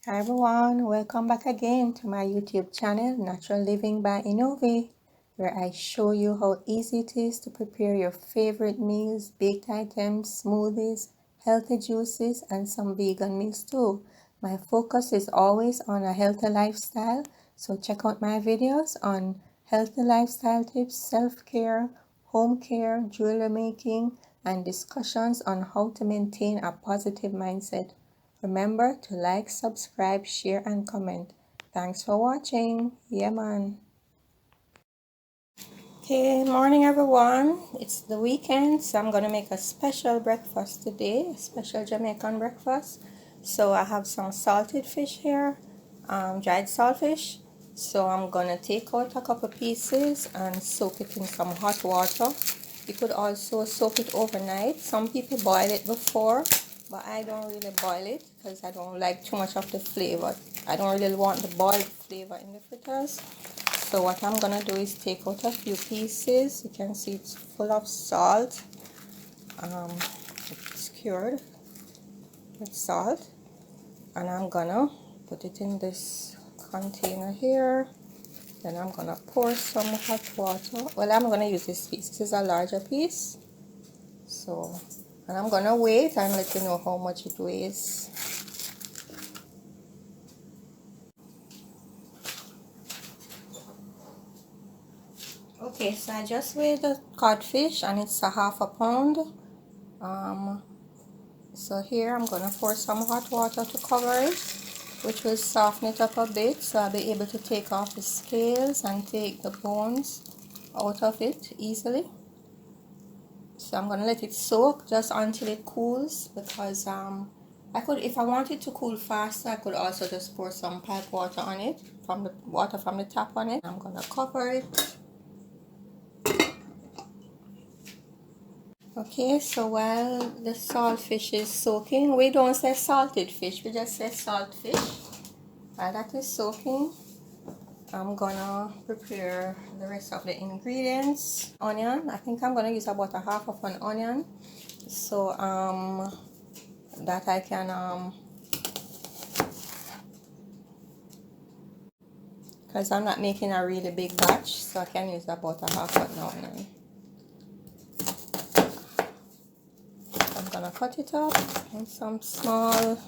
Hi everyone, welcome back again to my YouTube channel, Natural Living by Enovi, where I show you how easy it is to prepare your favorite meals, baked items, smoothies, healthy juices, and some vegan meals too. My focus is always on a healthy lifestyle, so check out my videos on healthy lifestyle tips, self-care, home care, jewelry making, and discussions on how to maintain a positive mindset. Remember to like, subscribe, share, and comment. Thanks for watching. Yeah, man. Okay, morning everyone. It's the weekend, so I'm gonna make a special breakfast today, a special Jamaican breakfast. So I have some salted fish here, dried saltfish. So I'm gonna take out a couple pieces and soak it in some hot water. You could also soak it overnight. Some people boil it before, but I don't really boil it because I don't like too much of the flavor. I don't really want the boiled flavor in the fritters. So what I'm gonna do is take out a few pieces. You can see it's full of salt. It's cured with salt, and I'm gonna put it in this container here. Then I'm gonna pour some hot water. Well, I'm gonna use this piece. This is a larger piece. So, and I'm gonna wait and let you know how much it weighs. Okay, so I just weighed the codfish and it's a ½ pound. So here I'm gonna pour some hot water to cover it, which will soften it up a bit, so I'll be able to take off the scales and take the bones out of it easily. So I'm gonna let it soak just until it cools, because I could, if I wanted to cool faster, I could also just pour some pipe water on it, from the water from the tap on it. I'm gonna cover it. Okay, so while the saltfish is soaking, we don't say salted fish, we just say saltfish. While that is soaking, I'm gonna prepare the rest of the ingredients. Onion, I think I'm gonna use about ½ of an onion, so that I can because I'm not making a really big batch, so I can use about ½ of an onion. I'm gonna cut it up in some small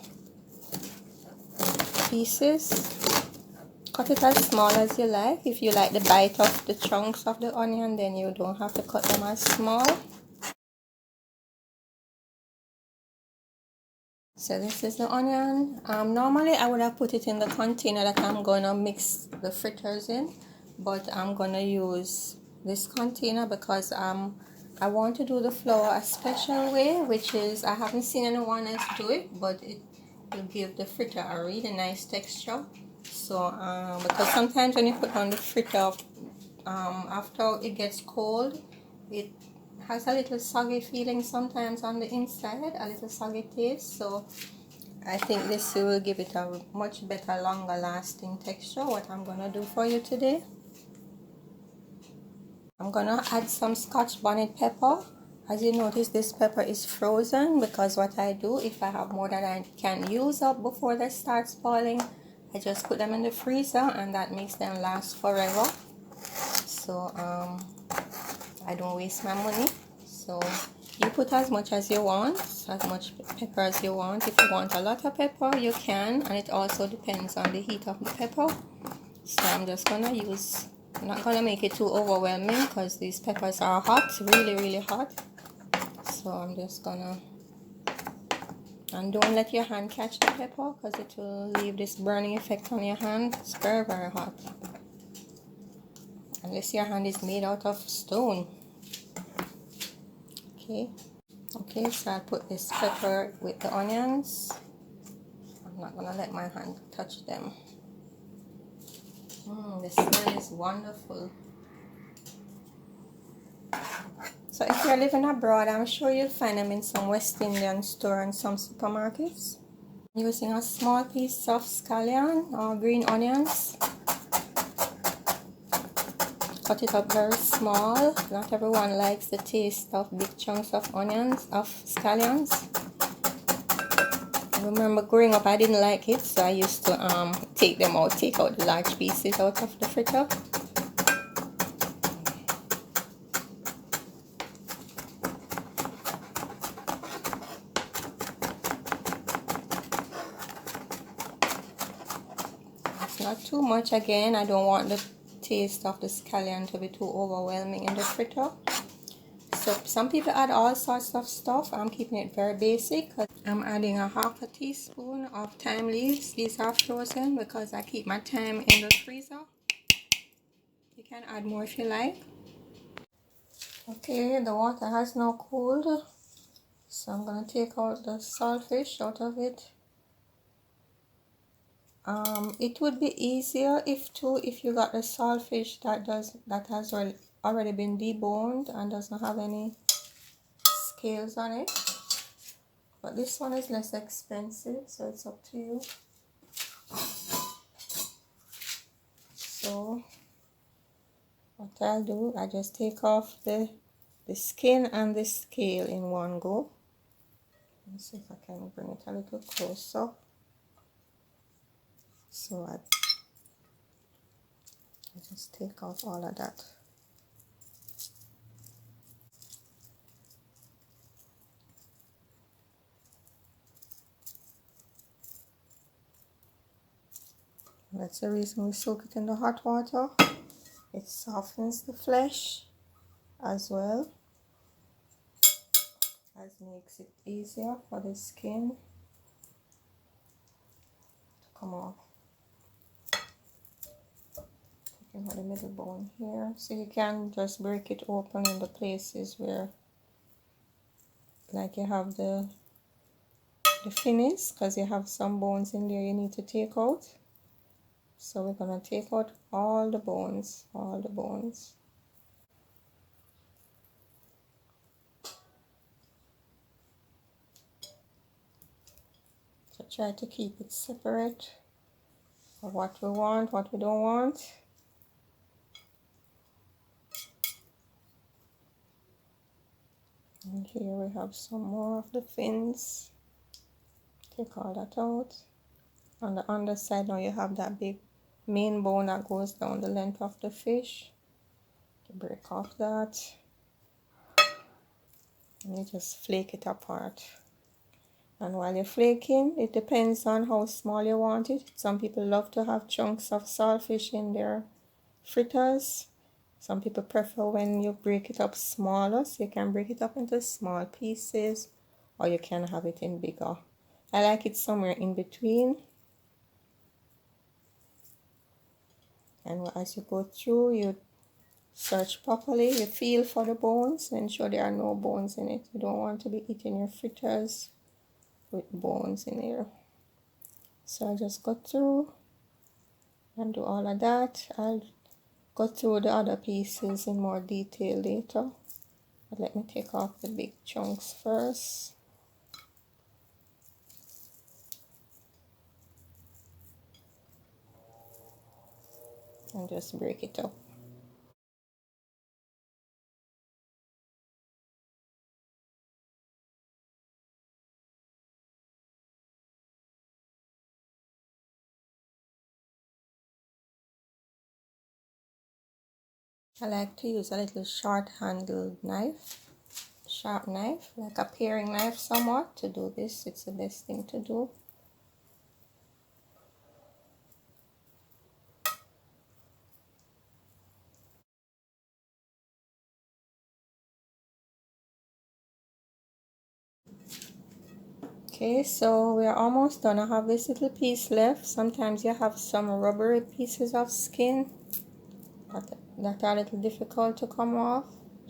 pieces. Cut it as small as you like. If you like the bite of the chunks of the onion, then you don't have to cut them as small. So this is the onion. Normally I would have put it in the container that I'm gonna mix the fritters in, but I'm gonna use this container because I want to do the flour a special way, which is, I haven't seen anyone else do it, but it will give the fritter a really nice texture. So because sometimes when you put on the fritter, after it gets cold, it has a little soggy feeling sometimes on the inside, a little soggy taste. So I think this will give it a much better, longer lasting texture. What I'm gonna do for you today, I'm gonna add some Scotch bonnet pepper. As you notice, this pepper is frozen because what I do, if I have more than I can use up before they start spoiling, I just put them in the freezer, and that makes them last forever. So I don't waste my money. So you put as much as you want, as much pepper as you want. If you want a lot of pepper, you can, and it also depends on the heat of the pepper. So I'm just gonna use, I'm not gonna make it too overwhelming because these peppers are hot, really hot. So I'm just gonna, and don't let your hand catch the pepper because it will leave this burning effect on your hand. It's very hot, unless your hand is made out of stone. Okay, so I'll put this pepper with the onions. I'm not gonna let my hand touch them. The smell is wonderful. So if you're living abroad, I'm sure you'll find them in some West Indian store and some supermarkets. Using a small piece of scallion or green onions. Cut it up very small. Not everyone likes the taste of big chunks of onions, of scallions. remember growing up I didn't like it, so I used to take out the large pieces out of the fritter. It's not too much. Again, I don't want the taste of the scallion to be too overwhelming in the fritter. So some people add all sorts of stuff. I'm keeping it very basic. I'm adding a half a teaspoon of thyme leaves. These are frozen because I keep my thyme in the freezer. You can add more if you like. Okay, the water has now cooled, so I'm gonna take out the saltfish out of it. It would be easier if you got the saltfish that has already been deboned and doesn't have any scales on it. But this one is less expensive, so it's up to you. So what I'll do, I just take off the skin and the scale in one go. Let's see if I can bring it a little closer. So I just take out all of that. That's the reason we soak it in the hot water. It softens the flesh as well as makes it easier for the skin to come off. Taking out the middle bone here, so you can just break it open in the places where, like, you have the finish, because you have some bones in there you need to take out. So we're gonna take out all the bones, So try to keep it separate for what we want, what we don't want. And here we have some more of the fins. Take all that out. On the underside now you have that big main bone that goes down the length of the fish. You break off that and you just flake it apart. And while you're flaking, it depends on how small you want it. Some people love to have chunks of saltfish in their fritters. Some people prefer when you break it up smaller, so you can break it up into small pieces, or you can have it in bigger. I like it somewhere in between. And as you go through, you search properly, you feel for the bones, ensure there are no bones in it. You don't want to be eating your fritters with bones in here. So I just go through and do all of that. I'll go through the other pieces in more detail later, but let me take off the big chunks first. And just break it up. I like to use a little short handled knife, sharp knife, like a paring knife somewhat to do this. It's the best thing to do. Okay, so we're almost done. I have this little piece left. Sometimes you have some rubbery pieces of skin that are a little difficult to come off.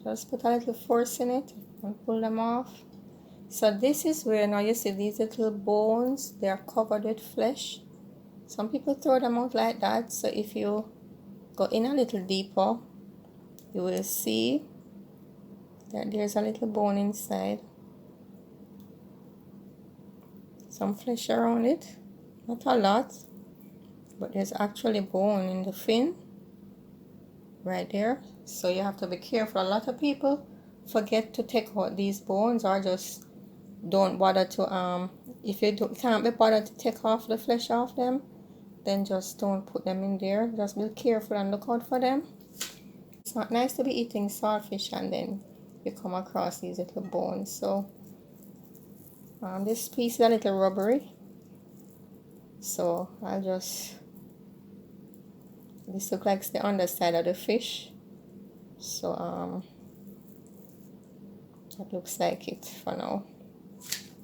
Just put a little force in it and pull them off. So this is where now you see these little bones, they are covered with flesh. Some people throw them out like that, so if you go in a little deeper, you will see that there's a little bone inside. Some flesh around it, not a lot, but there's actually bone in the fin right there. So you have to be careful. A lot of people forget to take out these bones, or just don't bother to If you can't be bothered to take off the flesh off them, then just don't put them in there. Just be careful and look out for them. It's not nice to be eating saltfish and then you come across these little bones. So this piece is a little rubbery, so I'll just, this looks like the underside of the fish, so that looks like it for now.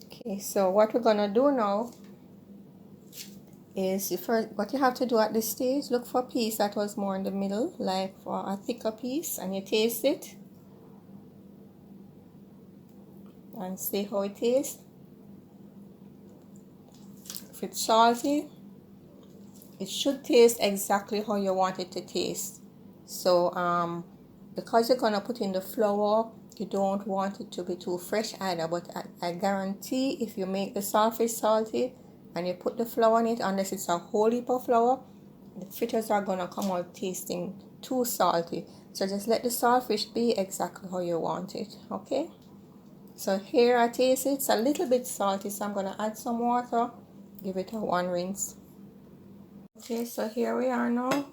Okay, so what we're gonna do now is, first, what you have to do at this stage, look for a piece that was more in the middle, like for a thicker piece, and you taste it and see how it tastes. If it's salty, it should taste exactly how you want it to taste. So because you're gonna put in the flour, you don't want it to be too fresh either, but I guarantee if you make the saltfish salty and you put the flour in it, unless it's a whole heap of flour, the fritters are gonna come out tasting too salty. So just let the saltfish be exactly how you want it. Okay, so here I taste it. It's a little bit salty, so I'm gonna add some water, give it a 1 rinse. Okay, so here we are now.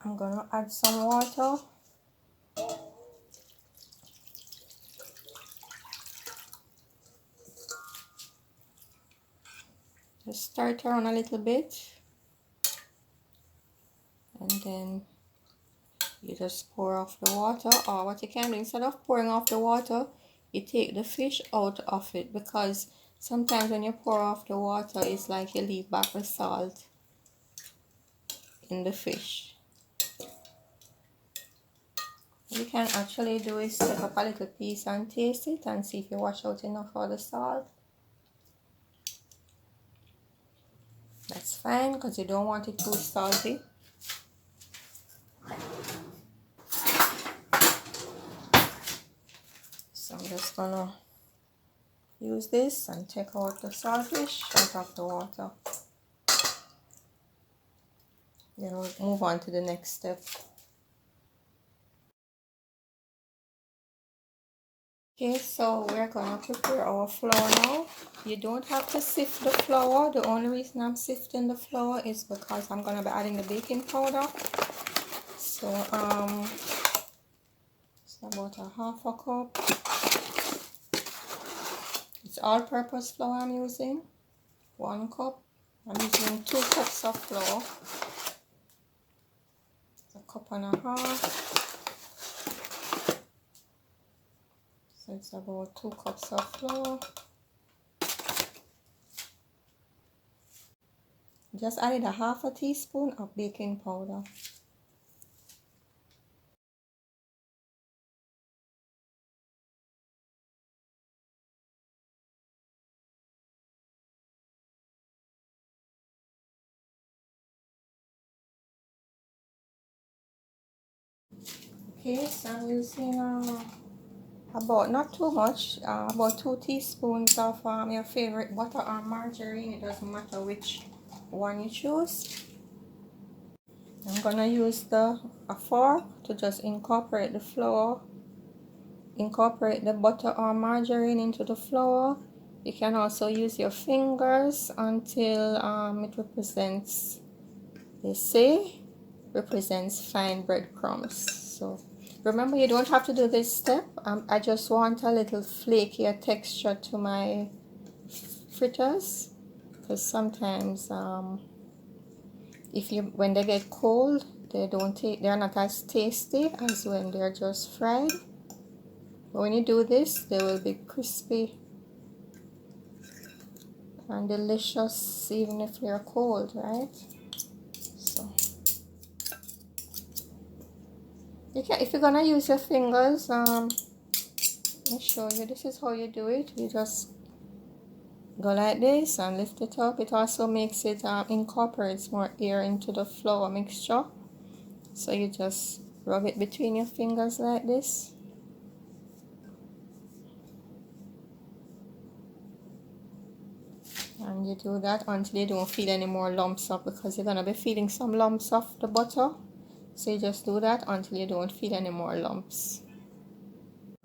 I'm gonna add some water. Just stir it around a little bit, and then you just pour off the water. Or what you can do, instead of pouring off the water, you take the fish out of it, because sometimes when you pour off the water, it's like you leave back the salt in the fish. What you can actually do is take up a little piece and taste it and see if you wash out enough of the salt. That's fine, because you don't want it too salty. So I'm just gonna use this and take out the saltfish out of the water. Then we'll move on to the next step. Okay, so we're gonna prepare our flour now. You don't have to sift the flour. The only reason I'm sifting the flour is because I'm gonna be adding the baking powder. So it's about a half a cup. It's all-purpose flour I'm using. 1 cup. I'm using 2 cups of flour. It's a cup and a half. So it's about 2 cups of flour. Just added a half a teaspoon of baking powder. Okay, so I'm using about, not too much, about 2 teaspoons of your favorite butter or margarine. It doesn't matter which one you choose. I'm gonna use a fork to just incorporate the flour, incorporate the butter or margarine into the flour. You can also use your fingers until it represents, they say, represents fine breadcrumbs. So remember, you don't have to do this step. I just want a little flakier texture to my fritters, because sometimes when they get cold, they're not as tasty as when they're just fried. But when you do this, they will be crispy and delicious even if they're cold, right? So if you're gonna use your fingers, let me show you. This is how you do it. You just go like this and lift it up. It also makes it incorporates more air into the flour mixture. So you just rub it between your fingers like this. And you do that until you don't feel any more lumps up, because you're gonna be feeling some lumps of the butter. So you just do that until you don't feel any more lumps.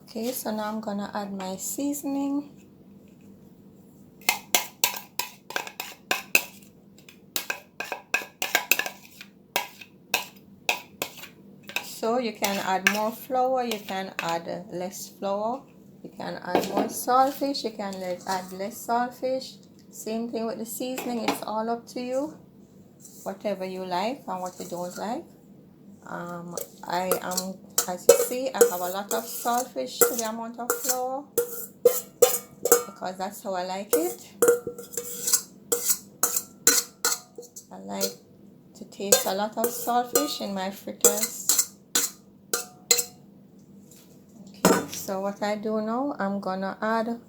Okay, so now I'm gonna add my seasoning. So you can add more flour, you can add less flour, you can add more saltfish, you can add less saltfish. Same thing with the seasoning, it's all up to you, whatever you like and what you don't like. I am, as you see, I have a lot of saltfish to the amount of flour because that's how I like it. I like to taste a lot of saltfish in my fritters. Okay, so what I do now, I'm gonna add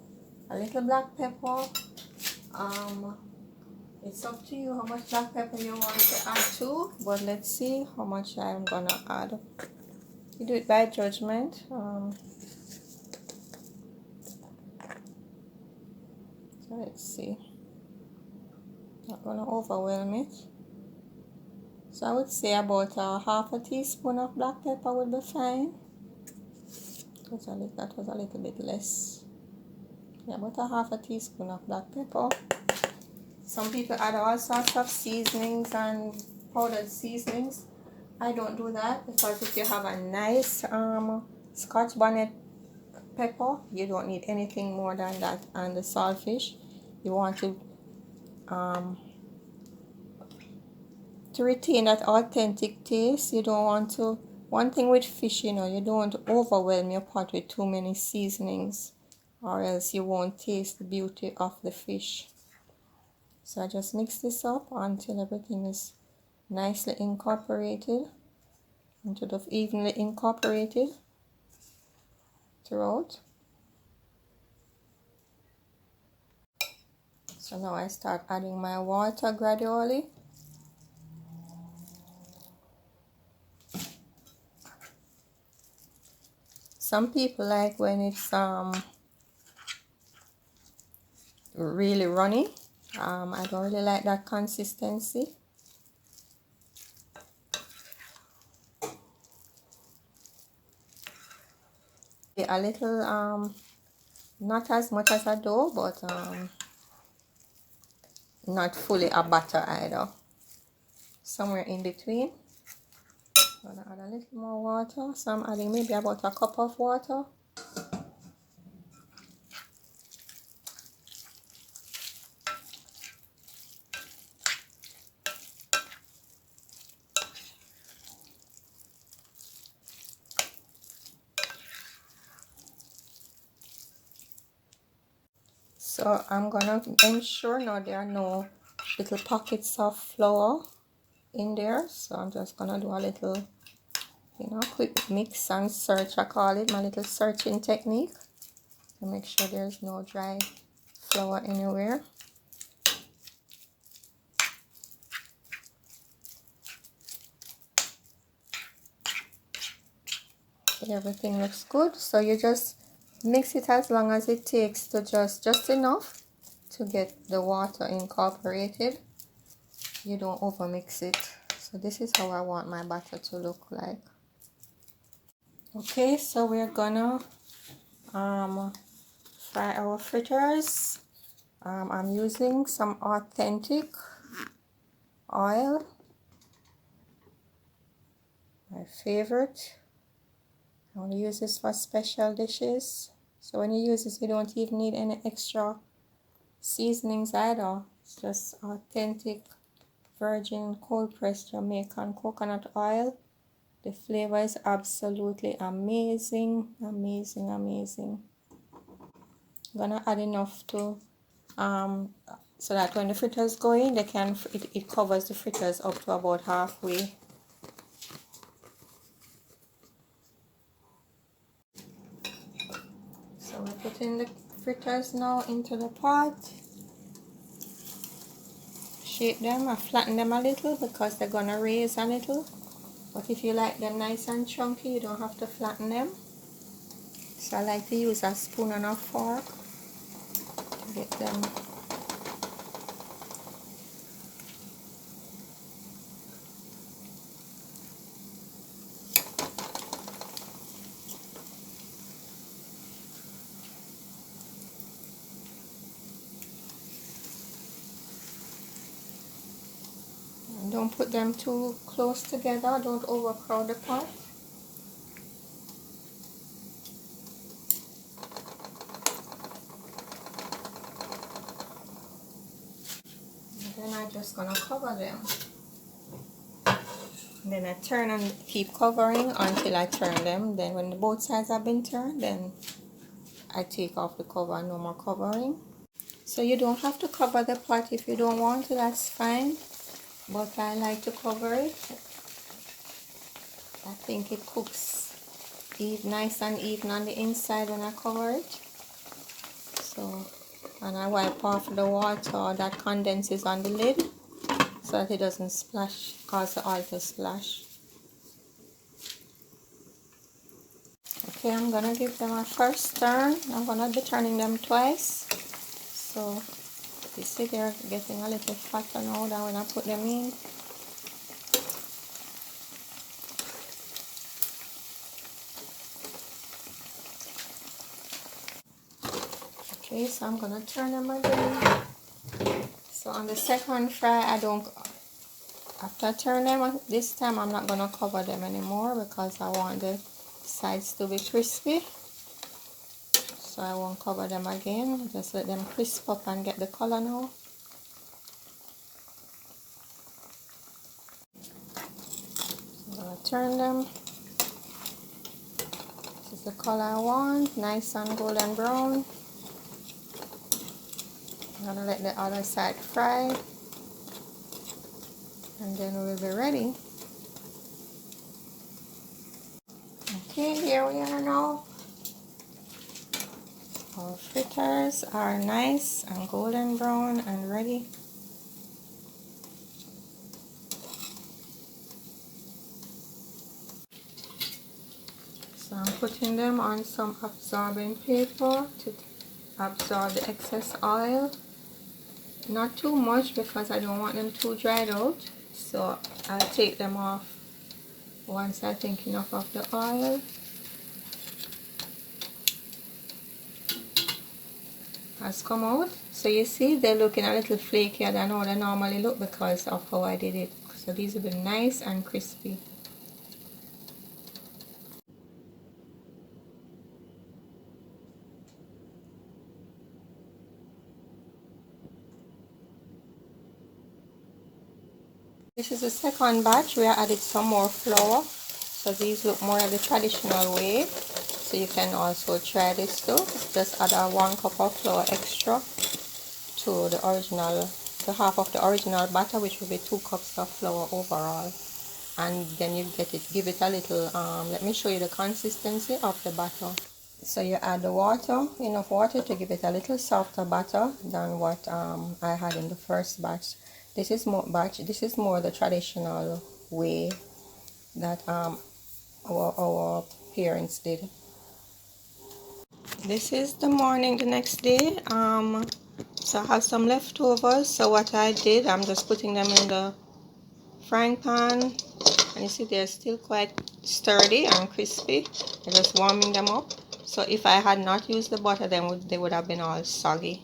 a little black pepper. It's up to you how much black pepper you want to add to, but let's see how much I'm gonna add. You do it by judgment. So let's see. Not gonna overwhelm it. So I would say about a half a teaspoon of black pepper would be fine. That was a little bit less. Yeah, about a half a teaspoon of black pepper. Some people add all sorts of seasonings and powdered seasonings. I don't do that because if you have a nice Scotch bonnet pepper, you don't need anything more than that. And the saltfish, you want to retain that authentic taste. You don't want to, one thing with fish, you know, you don't want to overwhelm your pot with too many seasonings, or else you won't taste the beauty of the fish. So I just mix this up until everything is nicely incorporated, until it's evenly incorporated throughout. So now I start adding my water gradually. Some people like when it's really runny. I don't really like that consistency. A little not as much as a dough, but not fully a batter either. Somewhere in between. I'm gonna add a little more water. So I'm adding maybe about a cup of water. So I'm gonna ensure now there are no little pockets of flour in there. So I'm just gonna do a little, you know, quick mix and search. I call it my little searching technique to make sure there's no dry flour anywhere. Everything looks good, so you just mix it as long as it takes to just enough to get the water incorporated. You don't over mix it. So this is how I want my batter to look like. Okay, so we're gonna fry our fritters. I'm using some authentic oil, my favorite. I want to use this for special dishes. So when you use this, you don't even need any extra seasonings either. It's just authentic virgin cold pressed Jamaican coconut oil. The flavor is absolutely amazing, amazing, amazing. I'm gonna add enough to so that when the fritters go in, it covers the fritters up to about halfway. So we're putting the fritters now into the pot. Shape them, I flatten them a little because they're gonna raise a little. But if you like them nice and chunky, you don't have to flatten them. So I like to use a spoon and a fork to get them. Don't put them too close together, don't overcrowd the pot. Then I'm just gonna cover them. Then I turn and keep covering until I turn them. Then when both sides have been turned, then I take off the cover, no more covering. So you don't have to cover the pot if you don't want to, that's fine. But I like to cover it. I think it cooks nice and even on the inside when I cover it. So, and I wipe off the water that condenses on the lid so that it doesn't splash, cause the oil to splash. Okay, I'm gonna give them a first turn. I'm gonna be turning them twice. So you see they're getting a little fatter now than when I put them in. Okay, so I'm gonna turn them again. So on the second fry, after I turn them, this time I'm not gonna cover them anymore because I want the sides to be crispy. So I won't cover them again, just let them crisp up and get the color now. I'm gonna turn them. This is the color I want, nice and golden brown. I'm gonna let the other side fry, and then we'll be ready. Okay, here we are now. Our fritters are nice and golden brown and ready. So I'm putting them on some absorbing paper to absorb the excess oil. Not too much because I don't want them too dried out. So I'll take them off once I think enough of the oil. Has come out. So you see they're looking a little flakier than how they normally look because of how I did it. So these will be nice and crispy. This is the second batch. We added some more flour. So these look more like the traditional way. So you can also try this too. Just add a 1 cup of flour extra to the original, to half of the original batter, which will be 2 cups of flour overall. And then you give it a little, let me show you the consistency of the batter. So you add the water, enough water to give it a little softer batter than what I had in the first batch. This is more the traditional way that our parents did. This is the morning the next day. So I have some leftovers. So what I did, I'm just putting them in the frying pan, and you see they're still quite sturdy and crispy. I'm just warming them up. So if I had not used the butter, then they would have been all soggy.